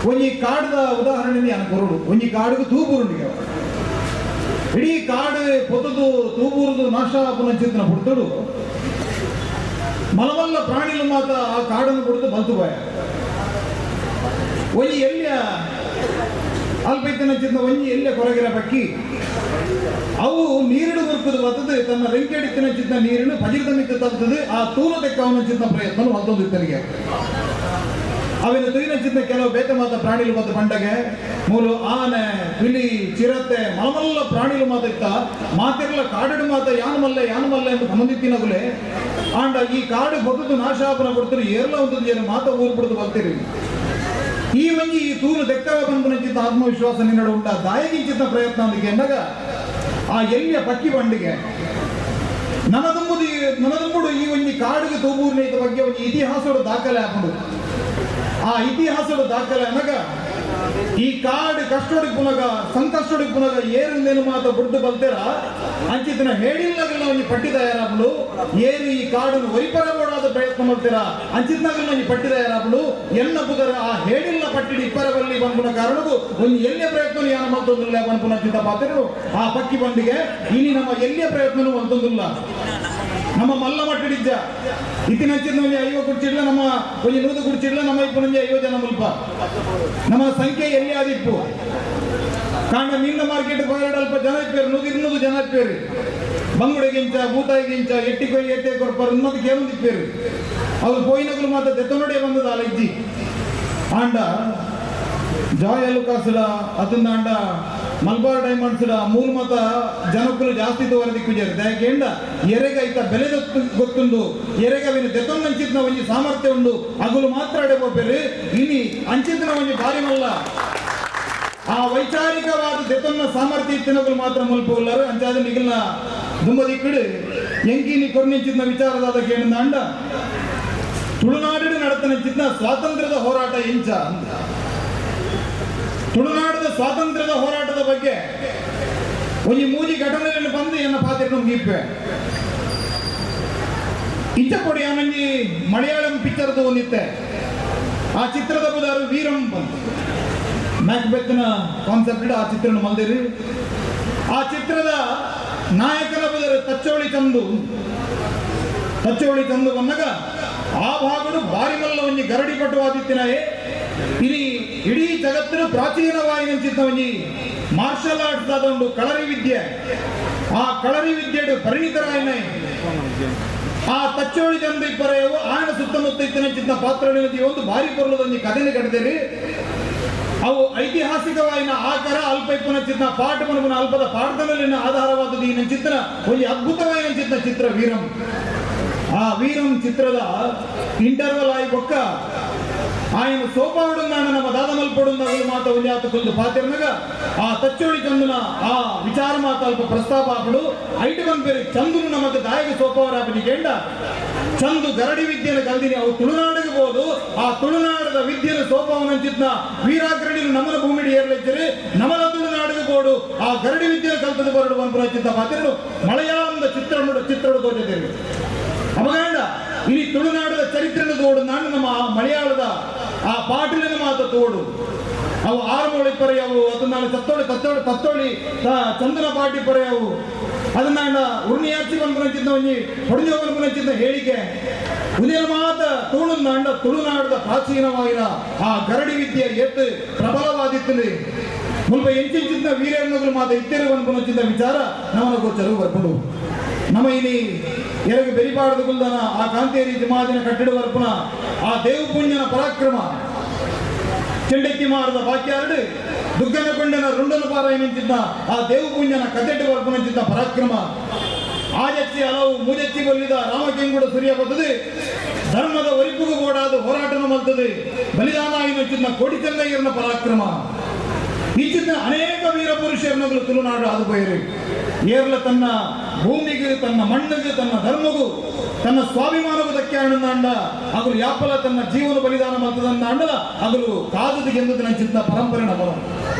ಒಂಜಿ ಕಾಡದ ಉದಾಹರಣೆ ನಾನು ಕೊರಡು ಒಂಜಿ ಕಾಡಿಗೆ ತೂಬೂರುಂಡಿಗೆ ಇಡೀ ಕಾಡು ಪೊತ್ತದು ತೂಬೂರುದು ನಾಶ ಪುನಂಚಿತ್ತನ ಪುಡ್ತಡು ಮಲಮಲ್ಲ ಪ್ರಾಣಿಲು ಮಾತ ಆ ಕಾಡನ್ನು ಕೊಡ್ತು ಬಲ್ತು ಬಾಯ ಒಂಜಿ ಎಲ್ಲಿಯ ಅಲ್ಪೈತನ ಚಿತ್ತ ಒಂಜಿ ಎಲ್ಲಿಯ ಕೊರಗಿರ ಬಕ್ಕಿ ಅವು ನೀರಿಡು ಬರ್ಕದು ಬರ್ತದೆ ತನ್ನ ರೆಂಕೆಡಿತ್ತಿನ ಚಿತ್ತ ನೀರಿನ ಪಜಿರ್ದ ಮಿತ್ತ ತರ್ತದೆ ಆ ತೂನ ತೆಕ್ಕವನ ಚಿತ್ತ ಪ್ರಯತ್ನ ಮತ್ತೊಂದು ಇತ್ತರಿಗೆ ಅವಿನ ತುಯಿನ ಚಿತ್ತ ಕೆಲವು ಬೇತೆ ಮಾತ ಪ್ರಾಣಿಲು ಮಾತ ಪಂಡಗೆ ಮೂಲು ಆನೆ ಹುಲಿ ಚಿರತೆ ಮಲಮಲ್ಲ ಪ್ರಾಣಿಲು ಮಾತ ಇತ್ತ ಮಾತಿರಲ ಕಾಡಿಡು ಮಾತ ಯಾನು ಮಲ್ಲ ಎಂದು ಸಂಬಂಧಿತ್ತಿನಗುಲೆ ಆಂಡ ಈ ಕಾಡು ಬದುಕು ನಾಶಾಪನ ಕೊಡ್ತೀರಿ ಏರ್ಲ ಒಂದು ಏನು ಮಾತ ಊರು ಬಿಡುದು ಬರ್ತೀರಿ ಈ ಒಂಜಿ ಈ ತೂರು ತೆಕ್ಕವ ಬಂಪುನಂಚಿತ್ತ ಆತ್ಮವಿಶ್ವಾಸ ನಿನ್ನಡು ಉಂಟ ದಾಯಗಿಂಚಿತ್ತ ಪ್ರಯತ್ನ ಅಂದಿಗೆ ಎಂದಾಗ ಆ ಎಲ್ಲಿಯ ಪಕ್ಕಿ ಬಂಡಿಗೆ ನನದುಂಬುಡು ಈ ಒಂಜಿ ಕಾಡಿಗೆ ತೂಬೂರ್ನ ಬಗ್ಗೆ ಒಂದು ಇತಿಹಾಸದ ದಾಖಲೆ ಹಾಕೊಂಡು ಆ ಇತಿಹಾಸದ ದಾಖಲೆ ಅನ್ನಗ ಈ ಕಾಡು ಕಷ್ಟೊಡಿಗೆ ಪುನಗ ಸಂಕಷ್ಟೊಡಿಗೆ ಪುನಗ ಏರಿಂದೇನು ಮಾತ ಬಿಡ್ದು ಬಲ್ತೇರ ಅಂಚಿತನ ಹೇಳಿಲ್ಲಗಲ್ಲ ಒಂಜಿ ಪಟ್ಟಿ ತಯಾರಾಬಲು ಏರು ಈ ಕಾಡನ್ನು ವೈಪರಗೋಡಾದ ಪ್ರಯತ್ನ ಮಾಡ್ತೀರಾ ಅಂಚಿತ್ನಾಗಲ್ಲ ಒಂಜಿ ಪಟ್ಟಿ ತಯಾರಾಬಲು ಎನ್ನ ಬುದರ ಆ ಹೇಳಿಲ್ಲ ಪಟ್ಟಿಡಿ ಇಪ್ಪರಬಲ್ಲಿ ಬಂಪುನ ಕಾರಣಕ್ಕೂ ಒಂದು ಎಲ್ಲಿಯ ಪ್ರಯತ್ನ ಯಾನ ಮತ್ತೊಂದಿಲ್ಲ ಬಂಪುನ ಚಿತ್ತ ಪಾತ್ರೆರು ಆ ಪಕ್ಕಿ ಬಂಡಿಗೆ ಇನಿ ನಮ್ಮ ಎಲ್ಲಿಯ ಪ್ರಯತ್ನನೂ ಮತ್ತೊಂದಿಲ್ಲ ನಮ್ಮ ಮಲ್ಲ ಮಟ್ಟಿಡಿದ್ದ ಇತ್ತಿನ ಹಚ್ಚಿದ ನಮಗೆ 50 ಕುರ್ಚಿಡ್ಲ ನಮ್ಮ ಒಂದು 100 ಕುರ್ಚಿಡ್ಲ ನಮ್ಮ ಇಪ್ಪ ನಮಗೆ 50 ಜನ ಮುಲ್ಪ ನಮ್ಮ ಸಂಖ್ಯೆ ಎಲ್ಲಿ ಆದಿಪ್ಪು ಕಾಂಡ ಮೀನ ಮಾರ್ಕೆಟ್ ಬರಡಲ್ಪ ಜನ ಇಪ್ಪೇರು 100 ಜನ ಇಪ್ಪೇರು ಬಂಗುಡೆಗಿಂಚ ಬೂತಾಯಿಗಿಂಚ ಎಟ್ಟಿಕೊಯ್ ಎಟ್ಟೆ ಕೊಡ್ಪಾರು ಇನ್ನೊಂದು ಕೇಳೊಂದು ಇಪ್ಪೇರು ಅವ್ರು ಪೋಯಿನಗಳು ಮಾತ್ರ ತೆತ್ತನೋಡೆ ಬಂದದ ಅಲ್ಲ ಇಜ್ಜಿ ಆಂಡ ಜಾಯ್ ಅಲುಕಾಸಡ ಅದನ್ನ ಆಂಡ ಮಲ್ಬಾರ್ ಡೈಮಂಡ್ಸ್ ಮೂಲ ಮತ ಜನಕ್ಕೂ ಜಾಸ್ತಿ ತೋರದಿಕ್ಕು ಯಾಕೆಂಡ ಎರೆಗ ಐತ ಬೆಲೆ ಗೊತ್ತುಂಡು ಎರೆಗ ಅವಿನ ದೆತ್ತೊಂದು ಅಂಚಿತ್ನ ಒಂಜಿ ಸಾಮರ್ಥ್ಯ ಉಂಡು ಅಗುಲು ಮಾತ್ರ ಅಡೆಬೋಪೇರು ಇನಿ ಅಂಚಿತ್ನ ಒಂಜಿ ಬಾರಿ ಮಲ್ಲ ಆ ವೈಚಾರಿಕವಾದ ದೆತ್ತೊನ್ನ ಸಾಮರ್ಥ್ಯ ಇತ್ತಿನಗಳು ಮಾತ್ರ ಮಲ್ಪುಲ್ಲಾರು ಅಂಚಾದ ನಿಗಲ್ನ ದುಂಬದಿಕ್ಕಡು ಎಂಕಿನಿ ಕೊರ್ನಿಂಚಿತ್ನ ವಿಚಾರದಾದ ಕೇಳಿದ ಅಂಡ ತುಳುನಾಡಿನ ನಡತನಂಚಿತ್ನ ಸ್ವಾತಂತ್ರ್ಯದ ಹೋರಾಟ ಇಂಚ ತುಳುನಾಡದ ಸ್ವಾತಂತ್ರ್ಯದ ಹೋರಾಟದ ಬಗ್ಗೆ ಒಂದು ಮೂಜಿ ಘಟನೆಯನ್ನು ಬಂದು ಎನ್ನ ಪಾತ್ರ ನಮ್ಗೆ ಇಪ್ಪೆ ಇಚ್ಚಕೊಡಿ ಅವನಿಗೆ ಮಲಯಾಳಂ ಪಿಕ್ಚರ್ದು ಒಂದಿತ್ತೆ ಆ ಚಿತ್ರದ ಬುದಾರು ವೀರಂ ಮ್ಯಾಕ್ಬೆತ್ನ ಕಾನ್ಸೆಪ್ಟ್ ಆ ಚಿತ್ರನ ಮಲ್ದಿರಿ ಆ ಚಿತ್ರದ ನಾಯಕನ ಬುದಾರು ತಚ್ಚೋಳಿ ಚಂದು ಬಂದಾಗ ಆ ಭಾಗಡು ಬಾರಿ ಮಲ್ಲ ಒಂಜಿ ಗರಡಿ ಪಟುವಾದಿತ್ತಿನಾಯೇ ಇಡೀ ಜಗತ್ತಿನ ಪ್ರಾಚೀನವಾಯಿನಂಚಿತ್ತ ಒಂಜಿ ಮಾರ್ಷಲ್ ಆರ್ಟ್ಸ್ ಅದೊಂದು ಕಳರಿ ವಿದ್ಯೆ ಆ ಕಳರಿ ವಿದ್ಯೆಡು ಪರಿಣಿತರಾಯನ ಆ ತಚ್ಚೋಳಿ ಚಂದ ಇಬ್ಬರೆಯವು ಆಯನ ಸುತ್ತಮುತ್ತ ಇತ್ತಿನಂಚಿತ್ತ ಪಾತ್ರಗಳಲ್ಲಿ ಒಂದು ಭಾರಿ ಪೊರ್ಲದೊಂದು ಕಥೆನೆ ಕಟ್ಟಿದೇರಿ ಅವು ಐತಿಹಾಸಿಕವಾಯಿನ ಆಕಾರ ಅಲ್ಪ ಇಪ್ಪನಂಚಿತ್ತ ಪಾಠ ಮನಪನ ಅಲ್ಪದ ಪಾಠದಲ್ಲಿನ ಆಧಾರವಾದದ್ದು ಈ ಚಿತ್ರ ಒಂದು ಅದ್ಭುತವಾಯಿನಂಚಿತ್ತ ಚಿತ್ರ ವೀರಂ ಆ ವೀರಂ ಚಿತ್ರದ ಇಂಟರ್ವಲ್ ಆಗಿ ಬೊಕ್ಕ ఆయన సోపాడు ನಮ್ಮ ದಾದ ಮಲ್ಪಡು ಮಾತ ಉಲ್ಯಾತಕ್ಕೊಂದು ಪಾತಿರ್ನಾಗ ಆ ತಚ್ಚೋಳಿ ಚಂದುನ ಆ ವಿಚಾರ ಮಾತ ಅಲ್ಪ ಪ್ರಸ್ತಾಪ ಆಪಡು ಐಟು ಬಂಪೇರಿ ಚಂದುನು ನಮಗೆ ದಾಯಕ ಸೋಪವರಾಪನಿ ಕೇಂಡ ಚಂದು ಗರಡಿ ವಿದ್ಯೆನ ಕಲ್ದಿನಿ ಅವು ತುಳುನಾಡಿಗೆ ಬೋದು ಆ ತುಳುನಾಡದ ವಿದ್ಯೆನ ಸೋಪವನಂಚಿತ್ನ ವೀರಾಗ್ರಣಿಲು ನಮ್ಮನ ಭೂಮಿಡಿ ಏರ್ಲೆಚ್ಚರಿ ನಮನ ತುಳುನಾಡಿಗೆ ಬೋದು ಆ ಗರಡಿ ವಿದ್ಯೆನ ಕಲ್ತದ ಬರಡು ಬಂಪುನಂಚಿತ್ತ ಪಾತಿರನು ಮಲಯಾಳಂದ ಚಿತ್ರಡು ತೋರಿದ್ದೇವೆ ಅಮಗಾಂಡ ಇನಿ ತುಳುನಾಡದ ಚರಿತ್ರೆನ ತೋಡು ನಾನು ನಮ್ಮ ಮಲಯಾಳದ ಆ ಪಾಟಲಿನ ಮಾತ ತೋಡು ಅವು ಆರುಮೋಳಿ ಪರೆಯವು ಅದನ್ನ ತತ್ತೋಳಿ ಚಂದನ ಪಾಟಿ ಪರೆಯವು ಅದನ್ನ ಉರ್ಣಿಯಾಚಿ ಬಂಪುನಂಚಿದ್ದ ಒಂಜಿ ಹೊಡೆಜೋ ಬಂಪುನಂಚಿದ್ದ ಹೇಳಿಕೆ ಉದಯ ಮಾತ ತೋಣಂದ ತುಳುನಾಡದ ಪ್ರಾಚೀನವಾಗಿನ ಆ ಗರಡಿ ವಿದ್ಯೆ ಎತ್ತು ಪ್ರಬಲವಾದಿತ್ತಲಿ ಮುಲ್ಪ ಎಂಚಿಂಚಿದ್ದ ವೀರೇಂದ್ರಗಳು ಮಾತ ಇತ್ತೇರು ಬಂಪುನಂಚಿದ್ದ ವಿಚಾರ ನಮ್ಮನ ಗೋಚರು ಬರ್ಪಡು ನಮ್ಮ ಇನಿ ಎರಗ ಬೆರಿಪಾಡದ ಗುಲ್ದನ ಆ ಕಾಂತೇರಿ ಜಮಾದಿನ ಕಟ್ಟಡ ವರ್ಪುನ ಆ ದೇವ ಪುಣ್ಯನ ಪರಾಕ್ರಮ ಚೆಂಡೆತ್ತಿ ಮಾರದ ಬಾಕ್ಯಾರಡು ದುಗ್ಗನ ಕೊಂಡನ ರುಂಡನ ಪಾರಾಯಣಿಂಚಿದ್ದ ಆ ದೇವ ಪುಣ್ಯನ ಕತೆಟ್ಟು ವರ್ಪುನಂಚಿದ್ದ ಪರಾಕ್ರಮ ಆಜಚ್ಚಿ ಹಲವು ಮೂಜಚ್ಚಿ ಕೊಲ್ಲಿದ ರಾಮಕೆಂಗುಡ ಸೂರ್ಯ ಬರ್ತದೆ ಧರ್ಮದ ಒರಿಪುಗು ಓಡಾದ ಹೋರಾಟನ ಮಲ್ತದೆ ಬಲಿದಾನ ಆಗಿನ ಕೋಟಿ ಚೆನ್ನಯ್ಯನ ಪರಾಕ್ರಮ ಈ ಚಿತ್ರ ಅನೇಕ ವೀರ ಪುರುಷರನ್ನಗಳು ತುಳುನಾಡು ಆದು ಬಯರು ಏರ್ಲ ತನ್ನ ಭೂಮಿಗೆ ತನ್ನ ಮಣ್ಣಿಗೆ ತನ್ನ ಧರ್ಮಗೂ ತನ್ನ ಸ್ವಾಭಿಮಾನಗೂ ಧಕ್ಕೆ ಅಂಡ ಅಗಲು ಯಾಪಲ ತನ್ನ ಜೀವನ ಬಲಿದಾನ ಮತದಂದ ಅಂಡಲ ಅಗಲು ಕಾದದು ಗೆಂದದ ನಂಚಿತ್ತ ಪರಂಪರೆ ನಬಲ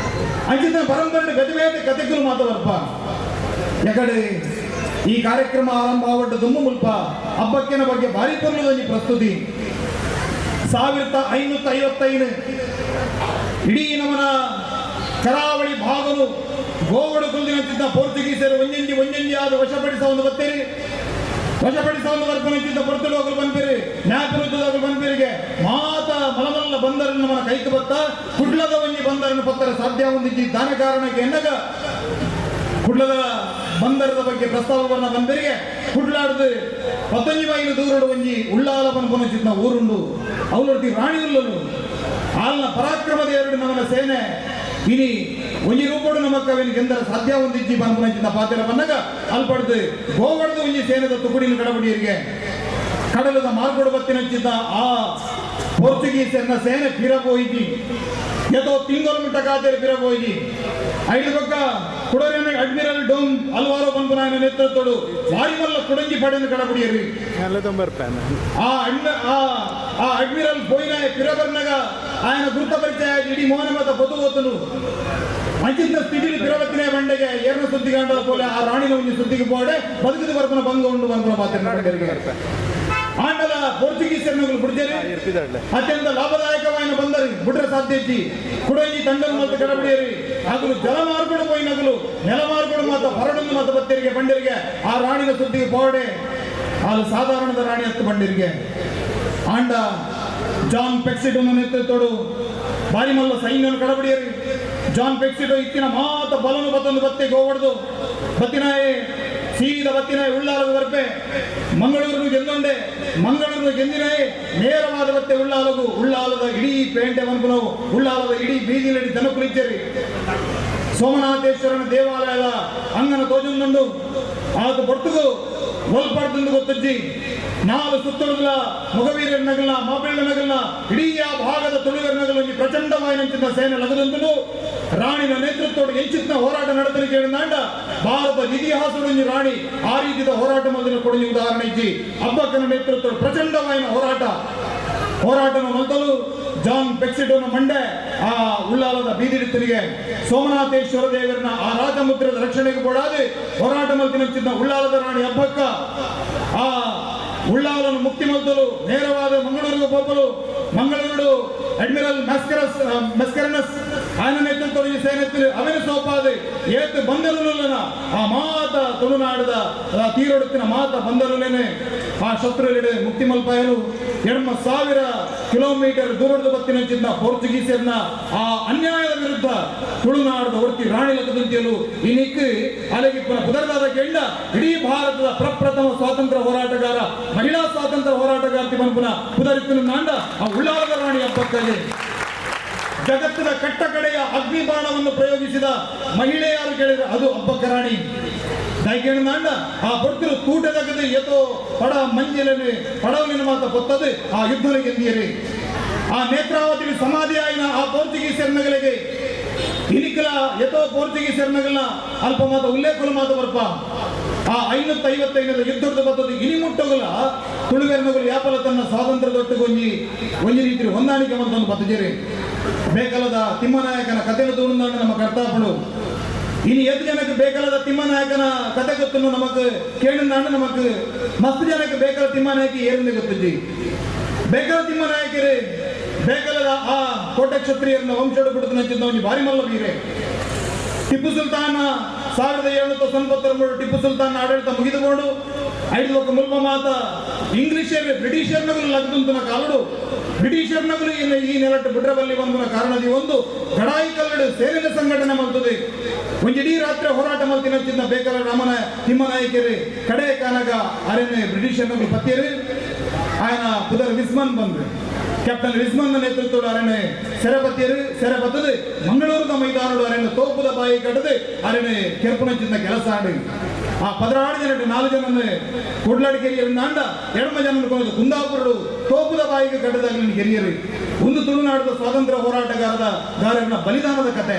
ಅಂಚಿತ್ತ ಪರಂಪರೆ ಬೇತೆ ಬೇತೆ ಕಥೆಗಳು ಮಾತವರ್ಪ ಎಕಡೆ ಈ ಕಾರ್ಯಕ್ರಮ ಆರಂಭ ಆವಡ್ಡ ದುಮ್ಮು ಮುಲ್ಪ ಹಬ್ಬಕ್ಕಿನ ಬಗ್ಗೆ ಭಾರಿ ಪೊರ್ಲುದಂಜಿ ಪ್ರಸ್ತುತಿ 1555 ಇಡೀ ನಮ್ಮನ ಕರಾವಳಿ ಭಾಗವು ಗೋವಡು ಕುಲ್ದಿನಂತಿದ್ದ ಪೋರ್ಚುಗೀಸರು ಒಂಜಂಜಿ ಆದ ವಶಪಡಿಸುವ ಬತ್ತೇರಿ ವಶಪಡಿಸುವ ಬರ್ಪನಂತಿದ್ದ ಪೊರ್ತುಲೋಕಲು ಬಂದಿರಿ ನ್ಯಾಪುರುದ್ಧೋಗಲು ಬಂದಿರಿಗೆ ಮಾತ ಮಲಮಲ್ಲ ಬಂದರನ್ನು ನಮ್ಮನ ಕೈಗೆ ಬತ್ತ ಕುಡ್ಲದ ಒಂಜಿ ಬಂದರನ್ನು ಪತ್ತರ ಸಾಧ್ಯ ಹೊಂದಿದ್ದ ದಾನ ಕಾರಣಕ್ಕೆ ಎನ್ನಗ ಕುಡ್ಲದ ಬಂದರದ ಬಗ್ಗೆ ಪ್ರಸ್ತಾವವನ್ನು ಬಂದರಿಗೆ ಕುಡ್ಲಾಡ್ದು 15 ಮೈಲು ದೂರಡು ಒಂಜಿ ಉಳ್ಳಾಲಪನ ಪುನಚಿದ್ದ ಊರುಂಡು ಅವಳೊಡ್ತಿ ರಾಣಿ ಉಲ್ಲಲು ಆಲ್ನ ಪರಾಕ್ರಮದ ಎರಡು ನಮ್ಮನ ಸೇನೆ ಇನಿ ಒಂಜಿ ರೂಪಡು ನಮಕ್ ಅವೇನು ಗೆಂದರ ಸಾಧ್ಯ ಹೊಂದಿಜ್ಜಿ ಪಂಪುನಚಿದ್ದ ಪಾತ್ರ ಬಂದಾಗ ಅಲ್ಪಡ್ದು ಗೋವಡ್ದು ಒಂಜಿ ಸೇನೆದ ತುಕುಡಿನ ಕಡಬಡಿಯರಿಗೆ ಕಡಲದ ಮಾರ್ಗೋಡು ಬತ್ತಿನಚ್ಚಿದ್ದ ಆ ಪೋರ್ಚುಗೀಸರ್ನ ಸೇನೆ ಪಿರಬೋಯಿಜಿ ಎದೋ ತಿಂಗಳು ಮುಟ್ಟ ಕಾತೇರಿ ಪಿರಬೋಯಿಜಿ ಐದು ಪಕ್ಕ ಕುಡರೇನ ಅಡ್ಮಿರಲ್ ಡೋಮ್ ಹಲವಾರು ಪಂಪುನಾಯನ ನೇತೃತ್ವಡು ವಾರಿಮಲ್ಲ ಕುಡಂಜಿ ಪಡೆಯನ್ನು ಕಡಬಡಿಯರಿ ಆ ಅಡ್ಮಿರಲ್ ಪೋಯಿನ ಪಿರಬರ್ನಗ ఆయన ಗುರುತಪರಿಚಯ ಇಡೀ ಮೋಹನ ಮತ ಬದುವತ್ತನು ಅಂಚಿನ ಸ್ಥಿತಿಲಿ ಪಿರವತ್ತಿನ ಬಂಡೆಗೆ ಏರ್ನ ಸುದ್ದಿಗಾಂಡಲ ಪೋಲೆ ಆ ರಾಣಿನ ಒಂದು ಸುದ್ದಿಗೆ ಪೋಡೆ ಬದುಕಿದ ಬರ್ಪನ ಭಂಗ ಉಂಡು ಬಂದ ಮಾತ್ರ ಆಂಡಲ ಪೋರ್ಚುಗೀಸರ್ನಗಳು ಬಿಡ್ತಾರೆ ಅತ್ಯಂತ ಲಾಭದಾಯಕವಾದ ಬಂದರಿ ಬಿಡ್ರ ಸಾಧ್ಯತಿ ಕುಡಂಜಿ ತಂಡನ ಮತ್ತು ಕಡಬಡಿಯರಿ ಆಗಲು ಜಲಮಾರ್ಗಗಳು ಪೋಯಿ ನಗಲು ನೆಲಮಾರ್ಗಗಳು ಮತ್ತು ಹೊರಡನ್ನು ಮತ್ತು ಬತ್ತರಿಗೆ ಬಂಡರಿಗೆ ಆ ರಾಣಿನ ಸುದ್ದಿಗೆ ಪೋಡೆ ಅದು ಸಾಧಾರಣದ ರಾಣಿ ಹತ್ತು ಬಂಡಿರಿಗೆ ಆಂಡ ಜಾನ್ ಪೆಕ್ಸಿಟೋನ ನೇತೃತ್ವಡು ಬಾರಿಮಲ್ಲ ಸೈನ್ಯವನ್ನು ಕಡಬಡಿಯರಿ ಜಾನ್ ಪೆಕ್ಸಿಟೋ ಇತ್ತಿನ ಮಾತ ಬಲನು ಬತ್ತೊಂದು ಬತ್ತೆ ಗೋವಡ್ದು ಬತ್ತಿನಾಯೇ ಸೀದ ಬತ್ತಿನಾಯಿ ಉಳ್ಳಾಲದ ಬರ್ಪೆ ಮಂಗಳೂರು ಗೆಲ್ಲೊಂಡೆ ಮಂಗಳೂರು ಗೆಂದಿನಾಯೇ ನೇರವಾದ ಬತ್ತೆ ಉಳ್ಳಾಲದ ಇಡೀ ಪೇಂಟೆ ಮನ್ಪುನವು ಉಳ್ಳಾಲದ ಇಡೀ ಬೀದಿಲಡಿ ಜನಕುಲಿಚ್ಚರಿ ಸೋಮನಾಥೇಶ್ವರನ ದೇವಾಲಯದ ಅಂಗನ ತೋಜುಂದುಂಡು ಆತ ಬೊರ್ತುಗು ಒಲ್ಪಡ್ದು ಗೊತ್ತಜ್ಜಿ ನಾಲು ಸುತ್ತುಗಳ ಮುಗವೀರರ ನಗಲ ಮಾಪಿಳ್ಳ ನಗಲ ಇಡೀ ಆ ಭಾಗದ ತುಳುಗರ ನಗಲು ಪ್ರಚಂಡವಾಯಿನಂಚಿನ ಸೇನೆ ಲಗದಂತನು ರಾಣಿನ ನೇತೃತ್ವದ ಹೆಂಚಿನ ಹೋರಾಟ ನಡೆದಲಿಕ್ಕೆ ಹೇಳಿದಾಂಡ ಭಾರತ ಇತಿಹಾಸದ ರಾಣಿ ಆ ರೀತಿಯ ಹೋರಾಟ ಮೊದಲು ಕೊಡುವ ಉದಾಹರಣೆ ಇಜ್ಜಿ ಅಬ್ಬಕ್ಕನ ನೇತೃತ್ವದ ಪ್ರಚಂಡವಾಯಿನ ಹೋರಾಟನ ಮೊದಲು ಜಾನ್ ಪೆಕ್ಸಿಟೋನ ಮಂಡೆ ಆ ಉಳ್ಳಾಲದ ಬೀದಿಡಿತರಿಗೆ ಸೋಮನಾಥೇಶ್ವರ ದೇವರನ್ನ ಆ ರಾಜಮುದ್ರದ ರಕ್ಷಣೆಗೆ ಕೊಡಾದೆ ಹೋರಾಟ ಮಲ್ತಿನಂಚಿದ್ದ ಉಳ್ಳಾಲದ ರಾಣಿ ಹಬ್ಬಕ್ಕ ಆ ಉಳ್ಳಾಲನ್ನು ಮುಕ್ತಿ ಮಲ್ತಲು ನೇರವಾದ ಮಂಗಳೂರಿಗೆ ಹೋಗಲು ಮಂಗಳೂರು ಅಡ್ಮಿರಲ್ ಮೆಸ್ಕರನಸ್ ఆయన ನೇತೃತ್ವದ ಈ ಸೇನೆ ಅವನ ಸೋಪಾದೆ ಏತು ಬಂದರುಲನ ಆ ಮಾತ ತುಳುನಾಡದ ತೀರೊಡುತ್ತಿನ ಮಾತ ಬಂದರುಲೇನೆ ಆ ಶತ್ರುಲಿಡೆ ಮುಕ್ತಿ ಮಲ್ಪಾಯಲು 2,000 ಕಿಲೋಮೀಟರ್ ದೂರದ ಬತ್ತಿನಂಚಿದ್ದ ಪೋರ್ಚುಗೀಸರ್ನ ಆ ಅನ್ಯಾಯದ ವಿರುದ್ಧ ತುಳುನಾಡದ ಹೊರತಿ ರಾಣಿ ಲಕ್ಕದಂತಿಯಲು ಈ ನಿಕ್ಕು ಅಲೆಗಿಪ್ಪನ ಪುದರ್ದಾದ ಕೆಂಡ ಇಡೀ ಭಾರತದ ಪ್ರಪ್ರಥಮ ಸ್ವಾತಂತ್ರ್ಯ ಹೋರಾಟಗಾರ ಮಹಿಳಾ ಸ್ವಾತಂತ್ರ್ಯ ಹೋರಾಟಗಾರ್ತಿ ಮನ್ಪುನ ಪುದರಿತ್ತಿನ ನಾಂಡ ಆ ಉಳ್ಳಾಲದ ರಾಣಿ ಹಬ್ಬಕ್ಕಾಗಿ ಜಗತ್ತಿನ ಕಟ್ಟ ಕಡೆಯ ಅಗ್ನಿಬಾಣವನ್ನು ಪ್ರಯೋಗಿಸಿದ ಮಹಿಳೆ ಯಾರು ಕೇಳಿದ್ರೆ ಅದು ಹಬ್ಬಕ್ಕ ರಾಣಿ ನಾಂಡ ಆ ಬಡ್ತಿರು ತೂಟ ಜಗದ ಎತೋ ಪಡ ಮಂಜಿಲನೆ ಪಡವಲಿನ ಮಾತ ಪೊತ್ತದು ಆ ಯುದ್ಧಲಿ ಗೆಂದಿಯರಿ ಆ ನೇತ್ರಾವತಿ ಸಮಾಧಿ ಆಯ್ನ ಆ ಪೋರ್ಚುಗೀಸರ್ನಗಳಿಗೆ ಇನಿಕಲ ಎತೋ ಪೋರ್ಚುಗೀಸರ್ನಗಳನ್ನ ಅಲ್ಪ ಮಾತ ಉಲ್ಲೇಖಲು ಮಾತ ಬರ್ಪ ಆ 555 ಯುದ್ಧದ ಬತ್ತದು ಇನಿಮುಟ್ಟಗಲ ತುಳುವೆರ್ನಗಳು ಯಾಪಲ ತನ್ನ ಸ್ವಾತಂತ್ರ್ಯದೊಟ್ಟಿಗೆ ಒಂಜಿ ರೀತಿ ಹೊಂದಾಣಿಕೆ ಮಂತೊಂದು ಬತ್ತಜೇರಿ ಬೇಕಲದ ತಿಮ್ಮನಾಯಕನ ಕಥೆಯನ್ನು ತೋರುಂದಾಂಡ ನಮ್ಮ ಕರ್ತಾಪಡು ಇನಿ ಎದ್ದು ಜನಕ್ಕೆ ಬೇಕಲದ ತಿಮ್ಮನಾಯಕನ ಕಥೆ ಗೊತ್ತನ್ನು ನಮಕ್ ಕೇಳಿದಾಂಡ ನಮಕ್ ಮಸ್ತ್ ಜನಕ್ಕೆ ಬೇಕಲ ತಿಮ್ಮನಾಯಕ ಏರಿಂದ ಗೊತ್ತಿದ್ದಿ ಬೇಕಲ ತಿಮ್ಮನಾಯಕರೇ ಬೇಕಲದ ಆ ಕೋಟೆ ಕ್ಷತ್ರಿಯರನ್ನ ವಂಶೋಡು ಬಿಡುತ್ತ ನಚ್ಚಿದ್ದ ಒಂದು ಭಾರಿ ಮಲ್ಲ ಬೀರೆ ಟಿಪ್ಪು ಸುಲ್ತಾನ 1793 ಟಿಪ್ಪು ಸುಲ್ತಾನ್ ಆಡಳಿತ ಮುಗಿದುಕೊಂಡು 5 ಮುಲ್ಪ ಮಾತ ಇಂಗ್ಲಿಷರ್ ಬ್ರಿಟಿಷರ್ನಗಳು ಲಗ್ದಂತನ ಕಾಲಡು ಬ್ರಿಟಿಷರ್ನಗಳು ಈ ನೆಲಟ್ಟು ಬಿಡ್ರಬಲ್ಲಿ ಬಂದನ ಕಾರಣದಿ ಒಂದು ಗಡಾಯಿ ಕಲ್ಲಡು ಸೇನೆಯ ಸಂಘಟನೆ ಮಾಡ್ತದೆ ಒಂಜಿಡೀ ರಾತ್ರಿ ಹೋರಾಟ ಮಲ್ತಿನಚ್ಚಿದ್ದ ಬೇಕಲ ರಾಮನ ತಿಮ್ಮನಾಯಕರು ಕಡೆ ಕಾನಾಗ ಅರಣ್ಯ ಬ್ರಿಟಿಷರ್ನಗಳು ಪತ್ತಿಯರು ఆయన ಪುದರ್ ವಿಸ್ಮನ್ ಬಂದ್ರು ಕ್ಯಾಪ್ಟನ್ ವಿಸ್ಮನ್ ನೇತೃತ್ವದ ಅರಣ್ಯ ಸೆರೆ ಬತ್ತದು ಮಂಗಳೂರದ ಮೈದಾನಡು ಅರಣ್ಯ ತೋಪುದ ಬಾಯಿ ಕಟ್ಟದು ಅರಣ್ಯ ಕೆರ್ಪುನಚ್ಚಿಂದ ಕೆಲಸ ಆಡಿ ಆ 16 ಜನ 4 ಜನನ್ನು ಕೊಡ್ಲಾಡಿಕೆರಿಯರಿಂದ ಆಂಡ 2 ಜನನ್ನು ಕೊಂದು ಕುಂದಾಪುರಡು ತೋಪುದ ಬಾಯಿಗೆ ಕಟ್ಟದಾಗ ಗೆರಿಯರು ಒಂದು ತುಳುನಾಡದ ಸ್ವಾತಂತ್ರ್ಯ ಹೋರಾಟಗಾರನ ಬಲಿದಾನದ ಕತೆ